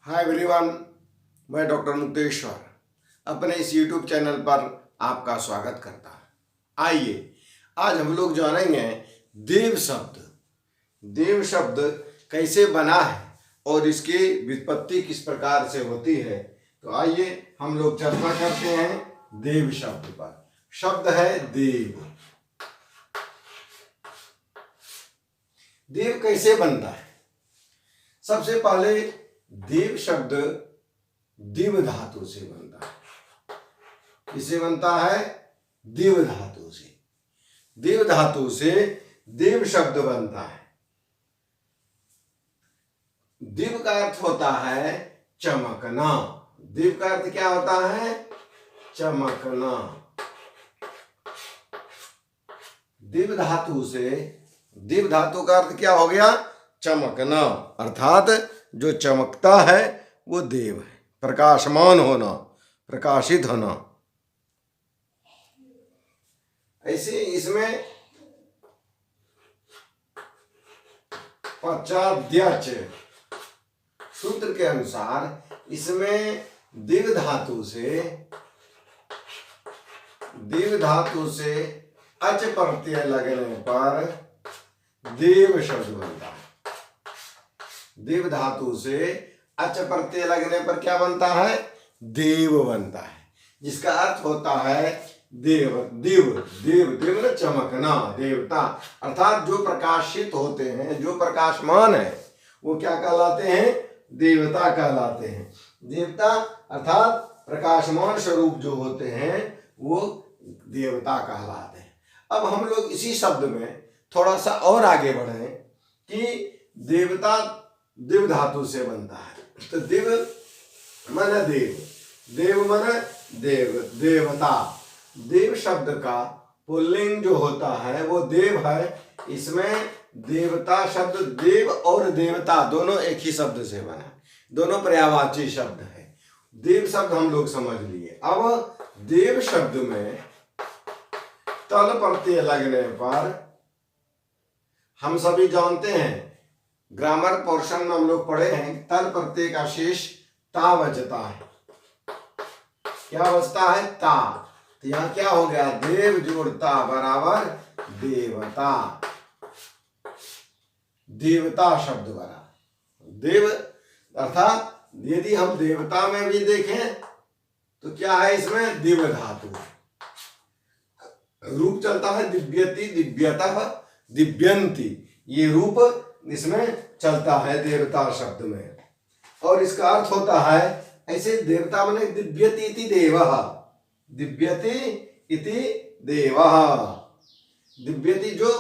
Hi everyone, मैं doctor Mukteshwar अपने इस यूट्यूब चैनल पर आपका स्वागत करता हूँ। आइए आज हम लोग जानेंगे देव शब्द। देव शब्द कैसे बना है और इसकी व्युत्पत्ति किस प्रकार से होती है। तो आइए हम लोग चर्चा करते हैं देव शब्द पर। शब्द है देव। देव कैसे बनता है? सबसे पहले देव शब्द दिव धातु से बनता है। किससे बनता है? दिव धातु से। दिव धातु से देव शब्द बनता है। दिव का अर्थ होता है चमकना। दिव का अर्थ क्या होता है? चमकना। दिव धातु से, दिव धातु का अर्थ क्या हो गया? चमकना। अर्थात जो चमकता है वो देव है। प्रकाशमान होना, प्रकाशित होना। ऐसे इसमें पश्चाद्यच सूत्र के अनुसार इसमें दिव धातु से अच प्रत्यय लगने पर देव शब्द बनता है। देव धातु से अच प्रत्यय लगने पर क्या बनता है? देव बनता है, जिसका अर्थ होता है देव। दिव देव देव न चमकना, देवता। अर्थात जो प्रकाशित होते हैं, जो प्रकाशमान है, वो क्या कहलाते हैं? देवता कहलाते हैं। देवता अर्थात प्रकाशमान स्वरूप जो होते हैं वो देवता कहलाते हैं। अब हम लोग इसी शब्द में थोड़ा सा और आगे बढ़े कि देवता दिव धातु से बनता है। तो दिव मन देव, देव मन देव, देवता। देव शब्द का पुल्लिंग जो होता है वो देव है। इसमें देवता शब्द, देव और देवता दोनों एक ही शब्द से बना है, दोनों पर्यायवाची शब्द है। देव शब्द हम लोग समझ लिए। अब देव शब्द में तल प्रत्यय लगने पर हम सभी जानते हैं, ग्रामर पोर्शन में हम लोग पढ़े हैं, तल प्रत्यय का शेष ता बचता है। क्या बचता है? ता। तो यहां क्या हो गया? देव जोड़ता बराबर देवता। देवता शब्द बना देव। अर्थात यदि हम देवता में भी देखें तो क्या है इसमें? दिव धातु। रूप चलता है दिव्यति, दिव्यतः, दिव्यंती। ये रूप इसमें चलता है देवता शब्द में। और इसका अर्थ होता है ऐसे देवता माने दिव्यति इति देवः, दिव्यति इति देवः। दिव्यति जो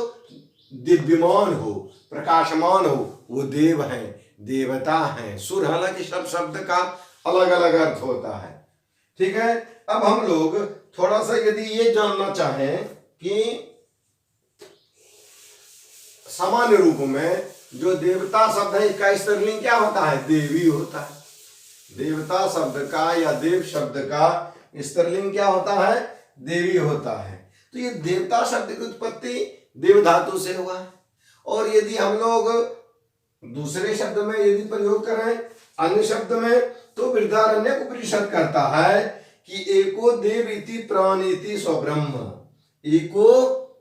दिव्यमान हो, प्रकाशमान हो, वो देव है, देवता है। सुर हालांकि सब शब्द का अलग अलग अर्थ होता है। ठीक है। अब हम लोग थोड़ा सा यदि ये जानना चाहें कि सामान्य रूप में जो देवता शब्द है इसका स्त्रीलिंग क्या होता है? देवी होता है। देवता शब्द का या देव शब्द का स्त्रीलिंग क्या होता है? देवी होता है। तो ये देवता शब्द की उत्पत्ति देव धातु से हुआ है। और यदि हम लोग दूसरे शब्द में यदि प्रयोग करें, अन्य शब्द में, तो बृहदारण्यक उपनिषद कहता है कि एको देव इति प्राण इति स्वब्रह्म। एको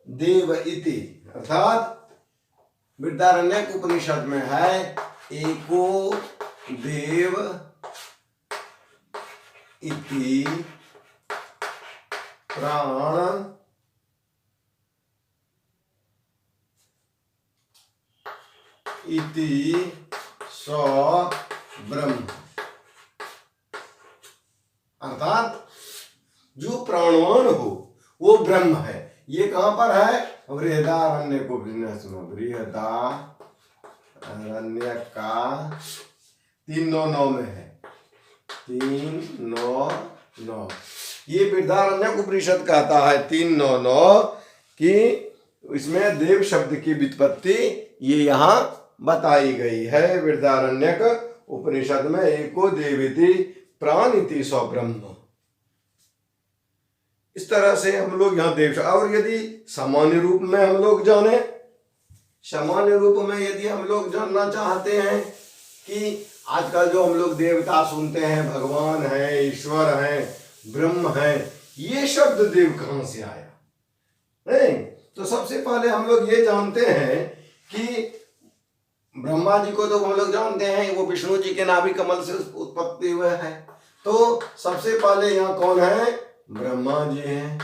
देव इति अर्थात बृहदारण्यक उपनिषद में है एको देव इति प्राण इति स्वब्रह्म। अर्थात जो प्राणवान हो वो ब्रह्म है। ये कहां पर है? बृहदारण्यक उपनिषद में। बृहदारण्यक का 3:9 में है। 3:9। ये बृहदारण्यक उपनिषद कहता है 3:9 कि इसमें देव शब्द की व्युत्पत्ति ये यहाँ बताई गई है बृहदारण्यक उपनिषद में। एको देविति प्राण इति स्वब्रह्म। इस तरह से हम लोग यहाँ देव। और यदि सामान्य रूप में हम लोग जाने, सामान्य रूप में यदि हम लोग जानना चाहते हैं कि आजकल जो हम लोग देवता सुनते हैं, भगवान है, ईश्वर है, ब्रह्म है, ये शब्द देव कहां से आया? नहीं, तो सबसे पहले हम लोग ये जानते हैं कि ब्रह्मा जी को तो हम लोग जानते हैं, वो विष्णु जी के नाभि कमल से उत्पत्ति हुए हैं। तो सबसे पहले यहाँ कौन है? ब्रह्मा जी हैं।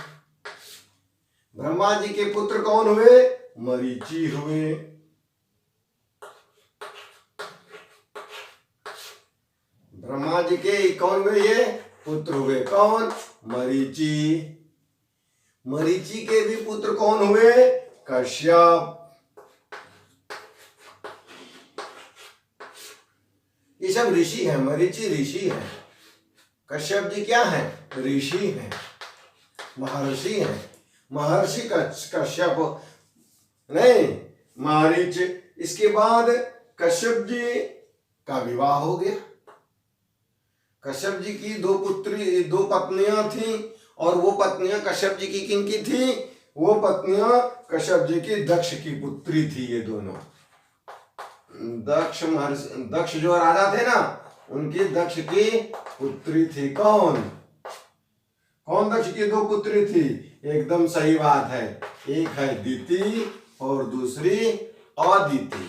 ब्रह्मा जी के पुत्र कौन हुए? मरीचि हुए। ब्रह्मा जी के कौन हुए? ये पुत्र हुए। कौन? मरीचि। मरीचि के भी पुत्र कौन हुए? कश्यप। ये सब ऋषि हैं। मरीचि ऋषि है, कश्यप जी क्या है? ऋषि हैं, महर्षि हैं। महर्षि कश्यप नहीं, मारीच। इसके बाद कश्यप जी का विवाह हो गया। कश्यप जी की दो पत्नियां थी, और वो पत्नियां कश्यप जी की किन की थी? वो पत्नियां कश्यप जी की दक्ष की पुत्री थी। ये दोनों दक्ष जो राजा थे ना, उनकी दक्ष की पुत्री थी। कौन दक्ष की दो पुत्री थी? एकदम सही बात है। एक है दिति और दूसरी अदिति।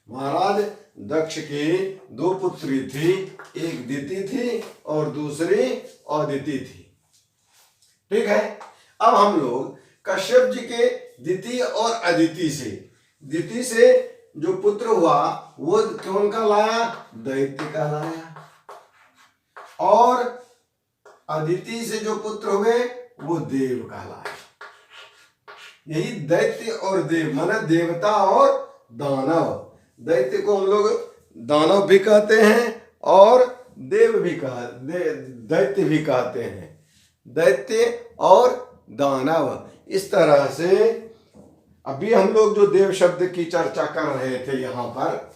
महाराज दक्ष की दो पुत्री थी, एक दिति थी और दूसरी अदिति थी। ठीक है। अब हम लोग कश्यप जी के दिति और अदिति से जो पुत्र हुआ वो कौन का लाया? दैत्य का लाया। और अदिति से जो पुत्र हुए वो देव का लाया। यही दैत्य और देव माने देवता और दानव। दैत्य को हम लोग दानव भी कहते हैं और देव भी दैत्य भी कहते हैं। दैत्य और दानव। इस तरह से अभी हम लोग जो देव शब्द की चर्चा कर रहे थे, यहां पर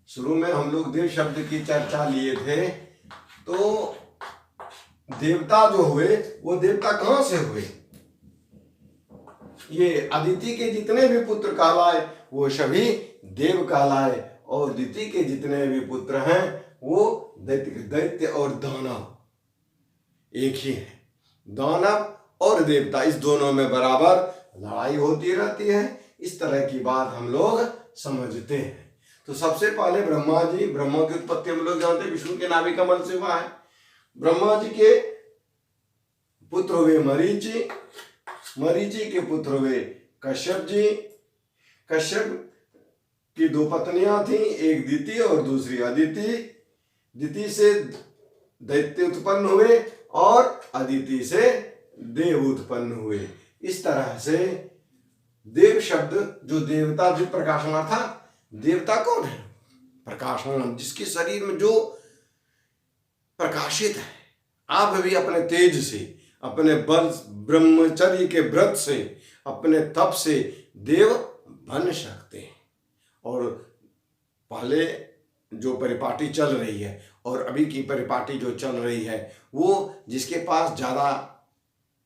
शुरू में हम लोग देव शब्द की चर्चा लिए थे। तो देवता जो हुए वो देवता कहां से हुए? ये अदिति के जितने भी पुत्र कहलाए वो सभी देव कहलाए, और दिति के जितने भी पुत्र हैं वो दैत्य और दानव एक ही है। दानव और देवता इस दोनों में बराबर लड़ाई होती रहती है। इस तरह की बात हम लोग समझते हैं। तो सबसे पहले ब्रह्मा की उत्पत्ति हम लोग जानते हैं, विष्णु के नाभि कमल से हुआ है। ब्रह्मा जी के पुत्र हुए मरीचि, मरीचि के पुत्र हुए कश्यप जी। कश्यप की दो पत्नियां थी, एक दिति और दूसरी अदिति। दिति से दैत्य उत्पन्न हुए और अदिति से देव उत्पन्न हुए। इस तरह से देव शब्द जो देवता जो प्रकाशमान था, देवता कौन है? प्रकाशमान, जिसके शरीर में जो प्रकाशित है। आप भी अपने तेज से, अपने बल, ब्रह्मचर्य के व्रत से, अपने तप से देव बन सकते हैं। और पहले जो परिपाटी चल रही है और अभी की परिपाटी जो चल रही है, वो जिसके पास ज्यादा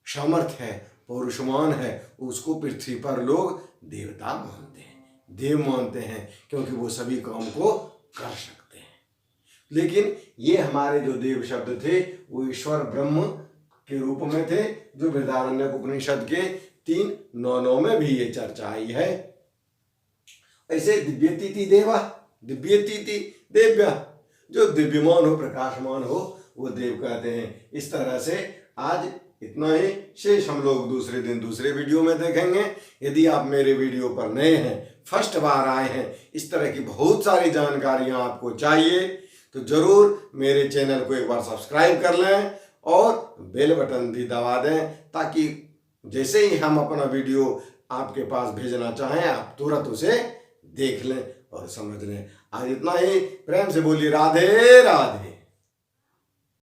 सामर्थ्य है, पौरुषमान है, उसको पृथ्वी पर लोग देवता मानते हैं, देव मानते हैं, क्योंकि वो सभी काम को कर सकते हैं। लेकिन ये हमारे जो देव शब्द थे वो ईश्वर ब्रह्म के रूप में थे, जो बृहदारण्यक उपनिषद के 3:9 में भी ये चर्चा आई है। ऐसे दिव्यतीति देवा, दिव्यतीति देव्या, जो दिव्यमान हो, प्रकाशमान हो, वो देव कहते हैं। इस तरह से आज इतना ही। शेष हम लोग दूसरे दिन दूसरे वीडियो में देखेंगे। यदि आप मेरे वीडियो पर नए हैं, फर्स्ट बार आए हैं, इस तरह की बहुत सारी जानकारियां आपको चाहिए, तो जरूर मेरे चैनल को एक बार सब्सक्राइब कर लें और बेल बटन भी दबा दें, ताकि जैसे ही हम अपना वीडियो आपके पास भेजना चाहें आप तुरंत उसे देख लें और समझ लें। आज इतना ही। प्रेम से बोलिए राधे राधे।